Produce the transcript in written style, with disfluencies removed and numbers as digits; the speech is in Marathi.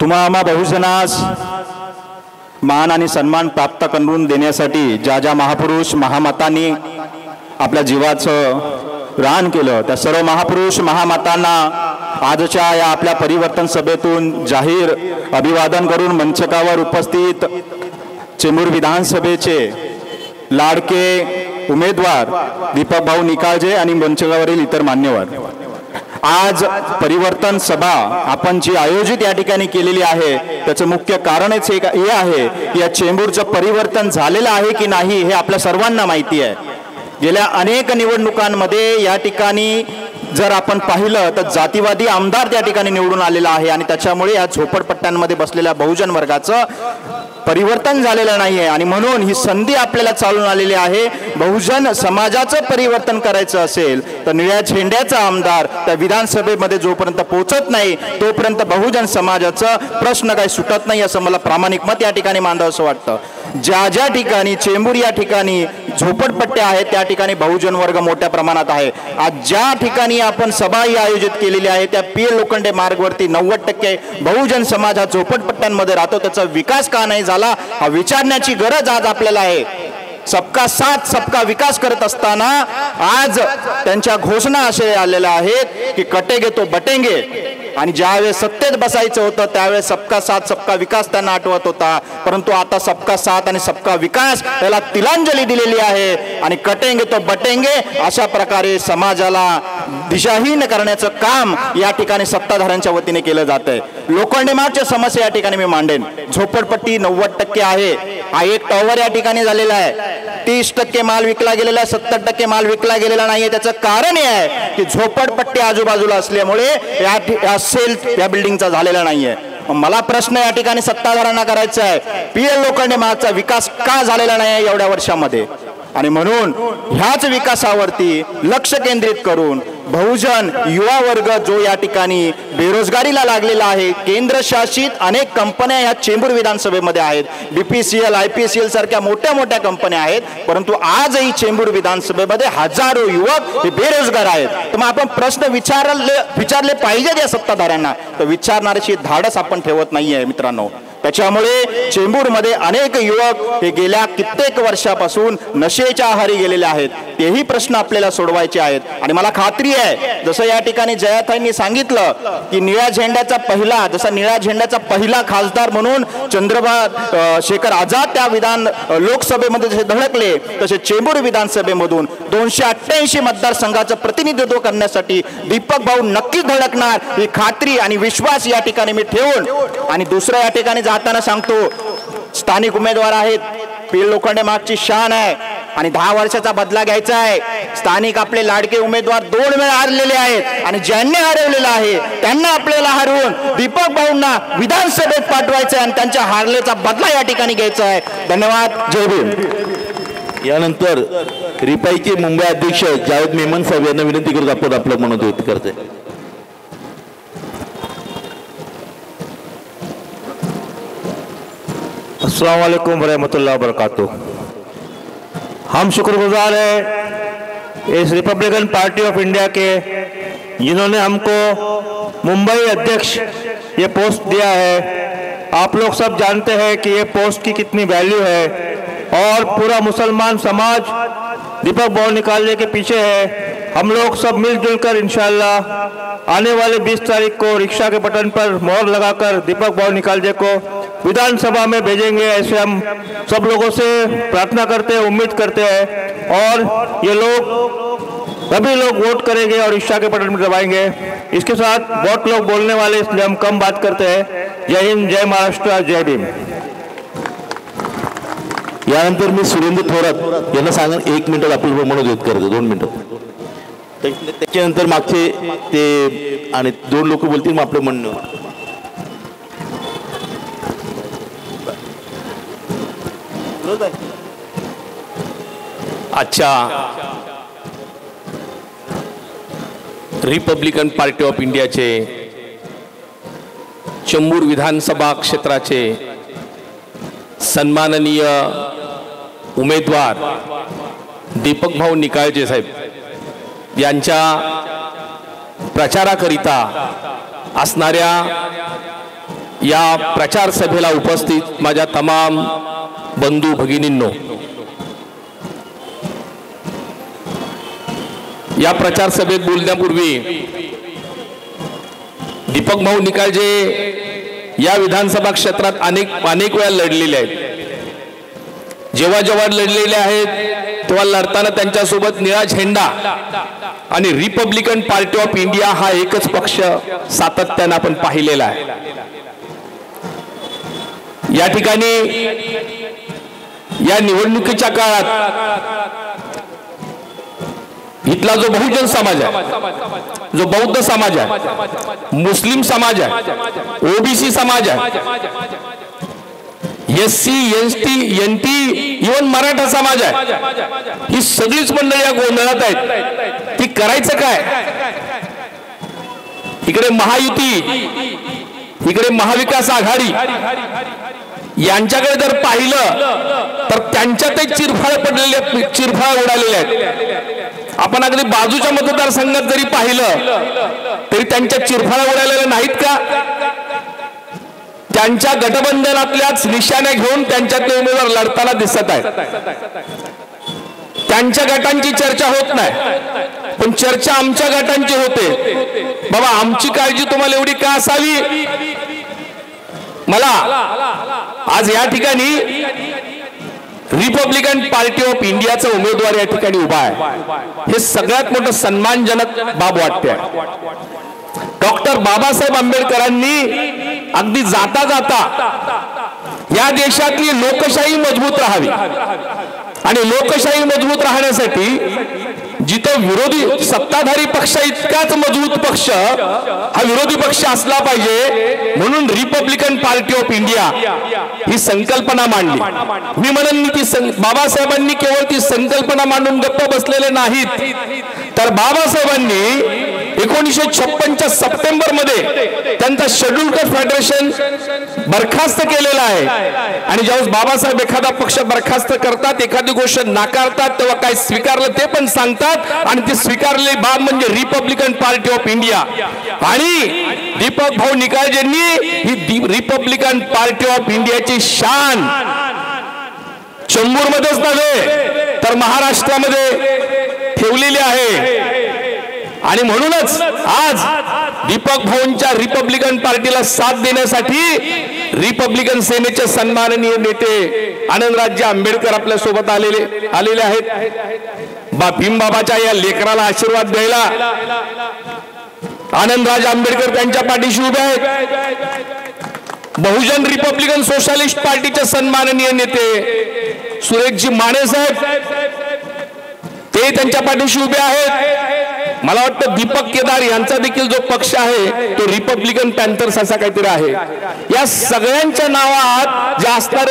तुम्हा आम्हा बहुजनास मान आणि सन्मान प्राप्त करून देण्यासाठी ज्या ज्या महापुरुष महामातांनी आपल्या जीवाचं रान केलं त्या सर्व महापुरुष महामातांना आजच्या या आपल्या परिवर्तन सभेतून जाहीर अभिवादन करून मंचकावर उपस्थित चेंबूर विधानसभेचे लाडके उमेदवार दीपक भाऊ निकाळजे आणि मंचकावरील इतर मान्यवर, आज परिवर्तन सभा आपण जी आयोजित या ठिकाणी केलेली आहे त्याचं मुख्य कारणच हे आहे की या चेंबूरचं परिवर्तन झालेलं आहे की नाही हे आपल्या सर्वांना माहिती आहे। गेल्या अनेक निवडणुकांमध्ये या ठिकाणी जर आपण पाहिलं तर जातीवादी आमदार त्या ठिकाणी निवडून आलेला आहे आणि त्याच्यामुळे या झोपडपट्ट्यांमध्ये बसलेल्या बहुजन वर्गाचं परिवर्तन झालेलं नाही आहे आणि म्हणून ही संधी आपल्याला चालून आलेली आहे। बहुजन समाजाचं परिवर्तन करायचं असेल तर निळ्या झेंड्याचा आमदार त्या विधानसभेमध्ये जोपर्यंत पोहोचत नाही तोपर्यंत बहुजन समाजाचा प्रश्न काही सुटत नाही असं मला प्रामाणिक मत या ठिकाणी मांडावं असं वाटतं। ज्या ज्या ठिकाणी चेंबूर या ठिकाणी झोपडपट्ट्या आहेत त्या ठिकाणी बहुजन वर्ग मोठ्या प्रमाणात आहे। आज ज्या ठिकाणी आपण सभा ही आयोजित केलेली आहे त्या पीएल लोखंडे मार्गवरती 90% बहुजन समाज हा झोपडपट्ट्यांमध्ये राहतो, त्याचा विकास का नाही झाला हा विचारण्याची गरज आज आपल्याला आहे। सबका साथ सबका विकास करत असताना आज त्यांच्या घोषणा असे आलेल्या आहेत की कटेंगे तो बटेंगे आणि ज्यावेळेस सत्तेत बसायचं होतं त्यावेळेस सबका साथ सबका विकास त्यांना आठवत होता, परंतु आता सबका साथ आणि सबका विकास याला तिलांजली दिलेली आहे आणि कटेंगे तो बटेंगे अशा प्रकारे समाजाला दिशाहीन करण्याचं काम या ठिकाणी सत्ताधाऱ्यांच्या वतीने केलं जात आहे। लोखंडे मार्गच्या समस्या या ठिकाणी मी मांडेन। झोपडपट्टी 90% आहे, हा एक टॉवर या ठिकाणी झालेला आहे, 30% माल विकला गेलेला आहे, 70% माल विकला गेलेला नाहीये। त्याचं कारण हे आहे की झोपडपट्टी आजूबाजूला असल्यामुळे या सेल या बिल्डिंगचा झालेला नाहीये। मला प्रश्न या ठिकाणी सत्ताधाऱ्यांना करायचा आहे, पीएल लोखंडे मार्गचा विकास का झालेला नाही एवढ्या वर्षांमध्ये आणि म्हणून ह्याच विकासावरती लक्ष केंद्रित करून बहुजन युवा वर्ग जो या ठिकाणी बेरोजगारीला लागलेला आहे, केंद्र शासित अनेक कंपन्या या चेंबूर विधानसभेमध्ये आहेत, बीपीसीएल आयपीसीएल सारख्या मोठ्या मोठ्या कंपन्या आहेत, परंतु आजही चेंबूर विधानसभेमध्ये हजारो युवक हे बेरोजगार आहेत। तर मग आपण प्रश्न विचारले पाहिजेत या सत्ताधाऱ्यांना, तर विचारणाऱ्याची धाडस आपण ठेवत नाहीये मित्रांनो। त्याच्यामुळे चेंबूरमध्ये अनेक युवक हे गेल्या कित्येक वर्षापासून नशेच्या आहारी गेलेले आहेत, तेही प्रश्न आपल्याला सोडवायचे आहेत आणि मला खात्री आहे जसं या ठिकाणी जयाताईंनी सांगितलं की निळ्या झेंड्याचा पहिला खासदार म्हणून चंद्रशेखर आझाद त्या लोकसभेमध्ये जसे धडकले तसे चेंबूर विधानसभेमधून 288 मतदारसंघाचं प्रतिनिधित्व करण्यासाठी दीपक भाऊ नक्कीच धडकणार ही खात्री आणि विश्वास या ठिकाणी मी ठेवून आणि दुसऱ्या या ठिकाणी जाताना सांगतो स्थानिक उमेदवार आहेत, पीएल लोखंडे मागची शान आहे आणि 10 वर्षाचा बदला घ्यायचा आहे। स्थानिक आपले लाडके उमेदवार 2 वेळा हारलेले आहेत आणि ज्यांनी हरवलेलं आहे त्यांना आपल्याला हरवून दीपक भाऊंना विधानसभेत पाठवायचं आहे आणि त्यांच्या हारलेचा बदला या ठिकाणी घ्यायचा आहे। धन्यवाद, जय भीम। यानंतर रिपाईचे मुंबई अध्यक्ष जावेद मेमन साहेब यांना विनंती करत आपण आपलं मनोगत व्यक्त करते। अस्सलाम वालेकुम रहमतुल्लाह वबरकातुह। हम शुक्रगुजार हैं इस रिपब्लिकन पार्टी ऑफ इंडिया के जिन्होंने हमको मुंबई अध्यक्ष ये पोस्ट दिया है। आप लोग सब जानते हैं कि ये पोस्ट की कितनी वैल्यू है और पूरा मुसलमान समाज दीपक भाऊ निकालने के पीछे है। हम लोग सब मिलजुल कर इंशाअल्लाह आने वाले 20 तारीख को रिक्शा के बटन पर मोहर लगाकर दीपक भाऊ निकालजे को विधानसभा में भेजेंगे, ऐसे हम सब लोगों से प्रार्थना करते हैं, उम्मीद करते हैं और ये लोग सभी लोग वोट करेंगे और रिक्शा के बटन पर दबाएंगे। इसके साथ बहुत लोग बोलने वाले इसलिए हम कम बात करते हैं। जय हिंद, जय महाराष्ट्र, जय भीम। यानंतर मी सुरेंद्र थोरात यांना सांगा 1 मिनिटात आपलं मनोगत व्यक्त करतो, 2 मिनिटं। त्याच्यानंतर मागचे ते आणि 2 लोक बोलतील मग आपलं म्हणणं। अच्छा, रिपब्लिकन पार्टी ऑफ इंडियाचे चेंबूर विधानसभा क्षेत्राचे सन्माननीय उमेदवार दीपक भाऊ निकाळजे साहेब यांच्या प्रचाराकरिता असणाऱ्या या प्रचार सभेला उपस्थित माझ्या तमाम बंधू भगिनींनो, या प्रचार सभेत बोलण्यापूर्वी दीपक भाऊ निकाळजे या विधानसभा क्षेत्रात अनेक वेळा लढलेले आहेत. जेव्हा लढलेले आहेत तेव्हा लढताना त्यांच्यासोबत निळा झेंडा आणि रिपब्लिकन पार्टी ऑफ इंडिया हा एकच पक्ष सातत्याने आपण पाहिलेला आहे. या ठिकाणी या निवडणुकीच्या काळात इथला जो बहुजन समाज आहे, जो बौद्ध समाज आहे, मुस्लिम समाज आहे, ओबीसी समाज आहे, SC ST NT even Maratha समाज आहे, ही सगळीच मंडळी या गोंधळात आहेत. ती करायचं काय? इकडे महायुती, इकडे महाविकास आघाडी, यांच्याकडे जर पाहिलं तर त्यांच्यातही चिरफाळ पडलेले, चिरफाळ उडालेले आहेत. आपण अगदी बाजूच्या मतदारसंघात जरी पाहिलं तरी त्यांच्या चिरफाळा उडालेल्या नाहीत का? त्यांच्या गठबंधनातल्याच निशाण्या घेऊन त्यांच्यातले उमेदवार लढताना दिसत आहेत. त्यांच्या गटांची चर्चा होत नाही, पण चर्चा आमच्या गटांची होते. बाबा, आमची काळजी तुम्हाला एवढी का असावी? मला आज या ठिकाणी रिपब्लिकन पार्टी ऑफ इंडियाचा उमेदवार या ठिकाणी उभा आहे, हे सगळ्यात मोठं सन्मानजनक बाब वाटते. डॉक्टर बाबासाहेब आंबेडकरांनी अगदी जाता जाता या देशातली लोकशाही मजबूत राहावी आणि लोकशाही मजबूत राहण्यासाठी जिथं विरोधी सत्ताधारी पक्ष इतकाच मजबूत पक्ष हा विरोधी पक्ष असला पाहिजे, म्हणून रिपब्लिकन पार्टी ऑफ इंडिया ही संकल्पना मांडली. मी म्हणेन ती बाबासाहेबांनी केवळ ती संकल्पना मांडून गप्प बसलेले नाहीत, तर बाबासाहेबांनी 1956च्या सप्टेंबर मध्ये त्यांचा शेड्यूल कास्ट फेडरेशन बरखास्त केलेला आहे. आणि ज्यावेळेस बाबासाहेब एखादा पक्ष बरखास्त करतात, एखादी गोष्ट नाकारतात, तेव्हा काय स्वीकारलं ते पण सांगतात. आणि ते स्वीकारलेली बाब म्हणजे रिपब्लिकन पार्टी ऑफ इंडिया. आणि दीपक भाऊ निकाळजेंनी ही रिपब्लिकन पार्टी ऑफ इंडियाची शान चंबूरमध्येच नव्हे तर महाराष्ट्रामध्ये ठेवलेली आहे. आणि म्हणूनच आज दीपक भाऊंच्या रिपब्लिकन पार्टीला साथ देण्यासाठी रिपब्लिकन सेनेचे सन्माननीय नेते आनंदराजे आंबेडकर आपल्या सोबत आलेले आहेत. भीमबाबाच्या या लेकराला आशीर्वाद द्यायला आनंदराज आंबेडकर त्यांच्या पाठीशी उभे आहेत. बहुजन रिपब्लिकन सोशलिस्ट पार्टीचे सन्माननीय नेते सुरेशजी माने साहेब ते त्यांच्या पाठीशी उभे आहेत. मला वाटतं दीपक केदार यांचा देखील जो पक्ष आहे तो रिपब्लिकन पॅन्थर्स असा काहीतरी आहे. या सगळ्यांच्या नावात जे असणारे